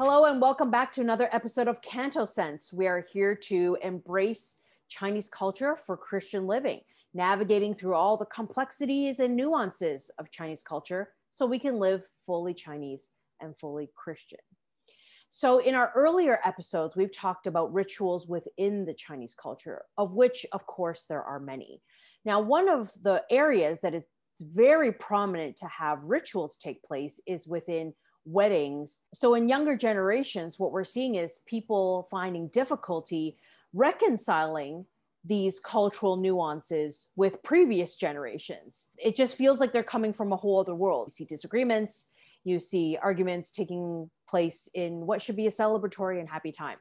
Hello and welcome back to another episode of CantoSense. We are here to embrace Chinese culture for Christian living, navigating through all the complexities and nuances of Chinese culture so we can live fully Chinese and fully Christian. So in our earlier episodes, we've talked about rituals within the Chinese culture, of which, of course, there are many. Now, one of the areas that is very prominent to have rituals take place is within weddings. So in younger generations, what we're seeing is people finding difficulty reconciling these cultural nuances with previous generations. It just feels like they're coming from a whole other world. You see disagreements, you see arguments taking place in what should be a celebratory and happy time.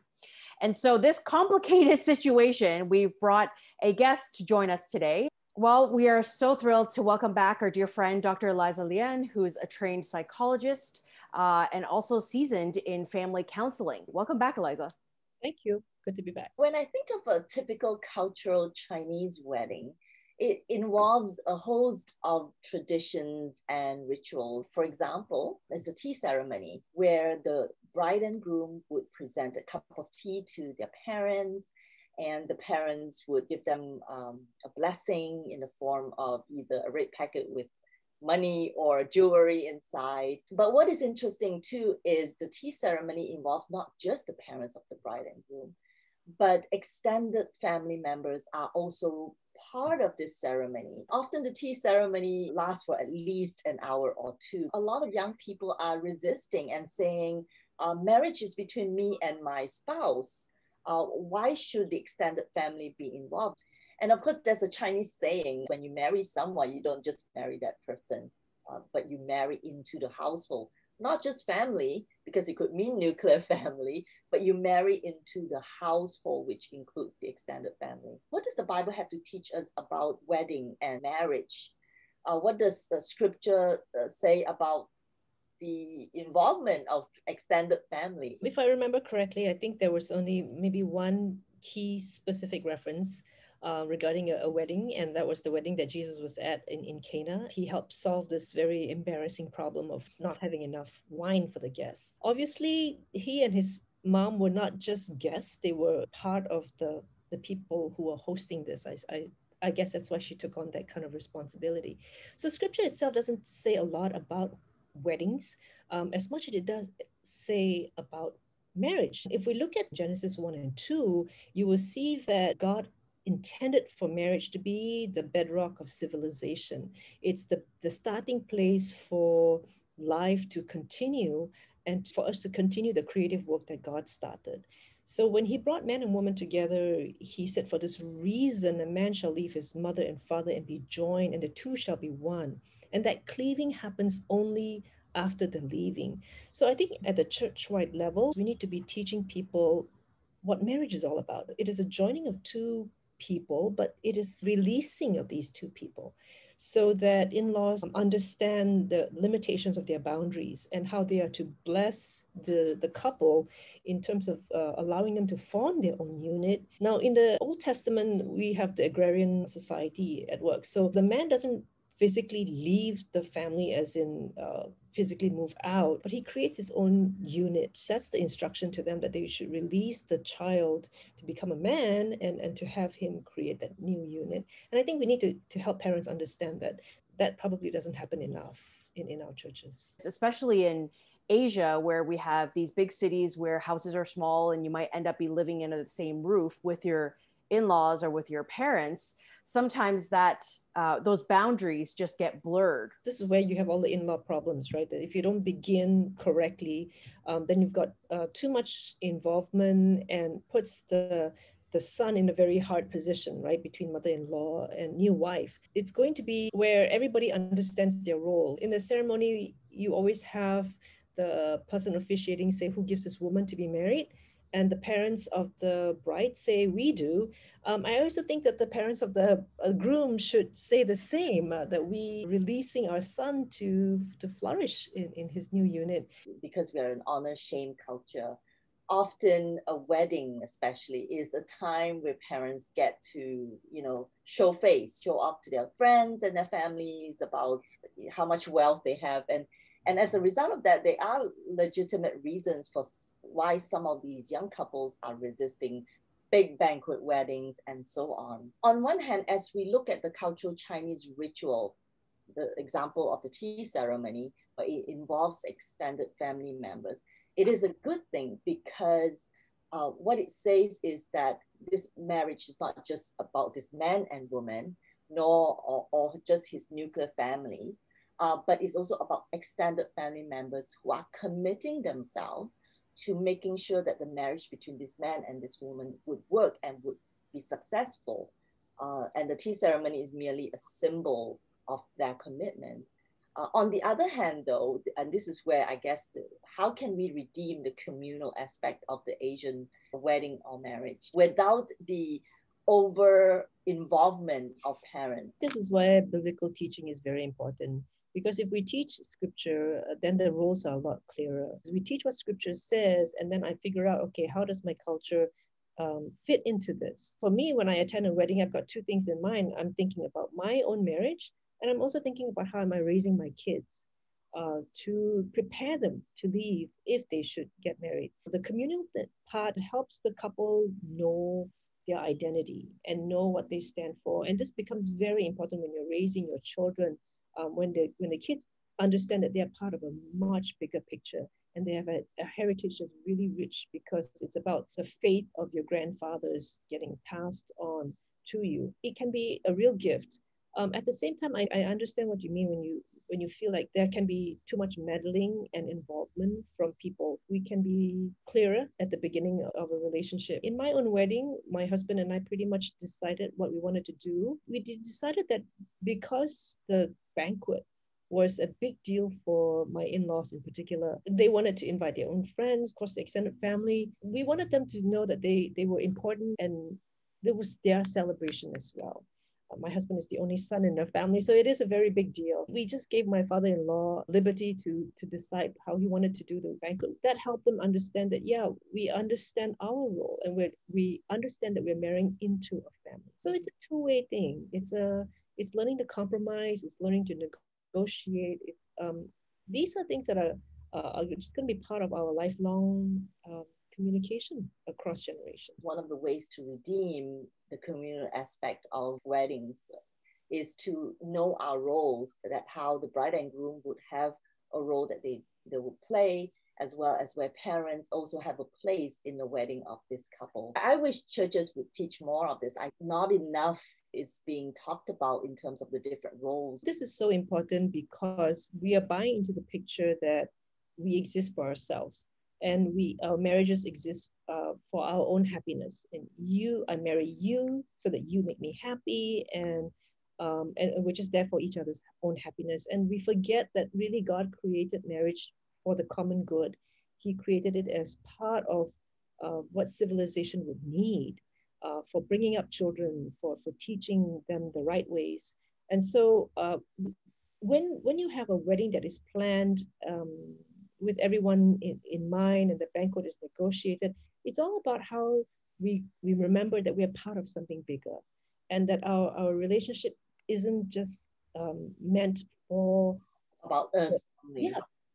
And so this complicated situation, we've brought a guest to join us today. Well, we are so thrilled to welcome back our dear friend, Dr. Eliza Lian, who is a trained psychologist and also seasoned in family counseling. Welcome back, Eliza. Thank you. Good to be back. When I think of a typical cultural Chinese wedding, it involves a host of traditions and rituals. For example, there's a tea ceremony where the bride and groom would present a cup of tea to their parents, and the parents would give them a blessing in the form of either a red packet with money or jewelry inside. But what is interesting too is the tea ceremony involves not just the parents of the bride and groom, but extended family members are also part of this ceremony. Often the tea ceremony lasts for at least an hour or two. A lot of young people are resisting and saying, marriage is between me and my spouse. Why should the extended family be involved? And of course, there's a Chinese saying, when you marry someone, you don't just marry that person, but you marry into the household. Not just family, because it could mean nuclear family, but you marry into the household, which includes the extended family. What does the Bible have to teach us about wedding and marriage? What does the scripture say about the involvement of extended family? If I remember correctly, I think there was only maybe one key specific reference regarding a wedding, and that was the wedding that Jesus was at in Cana. He helped solve this very embarrassing problem of not having enough wine for the guests. Obviously, he and his mom were not just guests, they were part of the people who were hosting this. I guess that's why she took on that kind of responsibility. So scripture itself doesn't say a lot about weddings as much as it does say about marriage. If we look at Genesis 1 and 2, you will see that God intended for marriage to be the bedrock of civilization. It's the starting place for life to continue and for us to continue the creative work that God started. So when he brought man and woman together, he said, for this reason, a man shall leave his mother and father and be joined, and the two shall be one. And that cleaving happens only after the leaving. So I think at the church-wide level, we need to be teaching people what marriage is all about. It is a joining of two people, but it is releasing of these two people so that in-laws understand the limitations of their boundaries and how they are to bless the couple in terms of allowing them to form their own unit. Now, in the Old Testament, we have the agrarian society at work. So the man doesn't physically leave the family as in physically move out, but he creates his own unit. That's the instruction to them, that they should release the child to become a man and to have him create that new unit. And I think we need to help parents understand that probably doesn't happen enough in our churches. Especially in Asia, where we have these big cities where houses are small and you might end up be living under the same roof with your in-laws or with your parents. Sometimes that those boundaries just get blurred. This is where you have all the in-law problems, right? That if you don't begin correctly, then you've got too much involvement and puts the son in a very hard position, right? Between mother-in-law and new wife. It's going to be where everybody understands their role. In the ceremony, you always have the person officiating say, who gives this woman to be married? And the parents of the bride say, we do. I also think that the parents of the groom should say the same, that we releasing our son to flourish in his new unit. Because we are an honor-shame culture, often a wedding especially is a time where parents get to, show face, show up to their friends and their families about how much wealth they have. And And as a result of that, there are legitimate reasons for why some of these young couples are resisting big banquet weddings and so on. On one hand, as we look at the cultural Chinese ritual, the example of the tea ceremony, it involves extended family members. It is a good thing because what it says is that this marriage is not just about this man and woman, nor or just his nuclear families, but it's also about extended family members who are committing themselves to making sure that the marriage between this man and this woman would work and would be successful. And the tea ceremony is merely a symbol of their commitment. On the other hand, though, and this is where I guess, how can we redeem the communal aspect of the Asian wedding or marriage without the over involvement of parents? This is why biblical teaching is very important. Because if we teach scripture, then the roles are a lot clearer. We teach what scripture says, and then I figure out, okay, how does my culture fit into this? For me, when I attend a wedding, I've got two things in mind. I'm thinking about my own marriage, and I'm also thinking about how am I raising my kids to prepare them to leave if they should get married. The communal part helps the couple know their identity and know what they stand for. And this becomes very important when you're raising your children, when the kids understand that they're part of a much bigger picture and they have a heritage that's really rich because it's about the faith of your grandfathers getting passed on to you. It can be a real gift. At the same time, I understand what you mean when you feel like there can be too much meddling and involvement from people. We can be clearer at the beginning of a relationship. In my own wedding, my husband and I pretty much decided what we wanted to do. We decided that because the banquet was a big deal for my in-laws in particular, they wanted to invite their own friends, of course, the extended family. We wanted them to know that they were important and there was their celebration as well. My husband is the only son in the family, so it is a very big deal. We just gave my father-in-law liberty to decide how he wanted to do the banquet. That helped them understand that, yeah, we understand our role and we understand that we're marrying into a family. So it's a two-way thing. It's learning to compromise. It's learning to negotiate. These are things that are just going to be part of our lifelong communication across generations. One of the ways to redeem the communal aspect of weddings is to know our roles, that how the bride and groom would have a role that they would play, as well as where parents also have a place in the wedding of this couple. I wish churches would teach more of this. Not enough is being talked about in terms of the different roles. This is so important because we are buying into the picture that we exist for ourselves. And our marriages exist for our own happiness. And I marry you so that you make me happy, and we're just there for each other's own happiness. And we forget that really God created marriage for the common good. He created it as part of what civilization would need for bringing up children, for teaching them the right ways. And so when you have a wedding that is planned with everyone in mind and the banquet is negotiated, it's all about how we remember that we're part of something bigger and that our relationship isn't just meant for about us.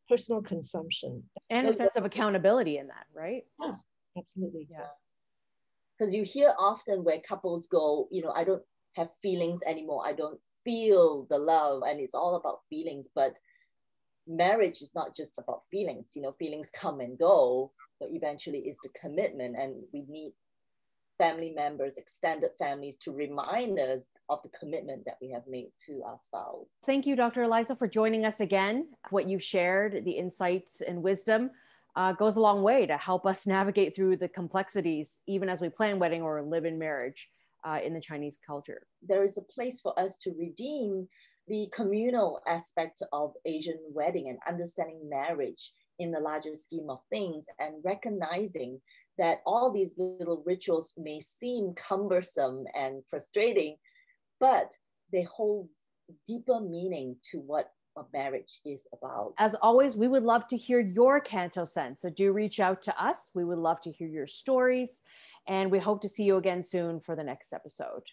Personal consumption. And a sense of accountability in that, right? Yes, absolutely. Yeah. Because you hear often where couples go, I don't have feelings anymore. I don't feel the love, and it's all about feelings. But marriage is not just about feelings. Feelings come and go, but eventually it's the commitment, and we need family members, extended families, to remind us of the commitment that we have made to our spouse. Thank you, Dr. Eliza, for joining us again. What you've shared, the insights and wisdom, goes a long way to help us navigate through the complexities, even as we plan wedding or live in marriage in the Chinese culture. There is a place for us to redeem the communal aspect of Asian wedding and understanding marriage in the larger scheme of things, and recognizing that all these little rituals may seem cumbersome and frustrating, but they hold deeper meaning to what a marriage is about. As always, we would love to hear your CantoSense, so do reach out to us. We would love to hear your stories, and we hope to see you again soon for the next episode.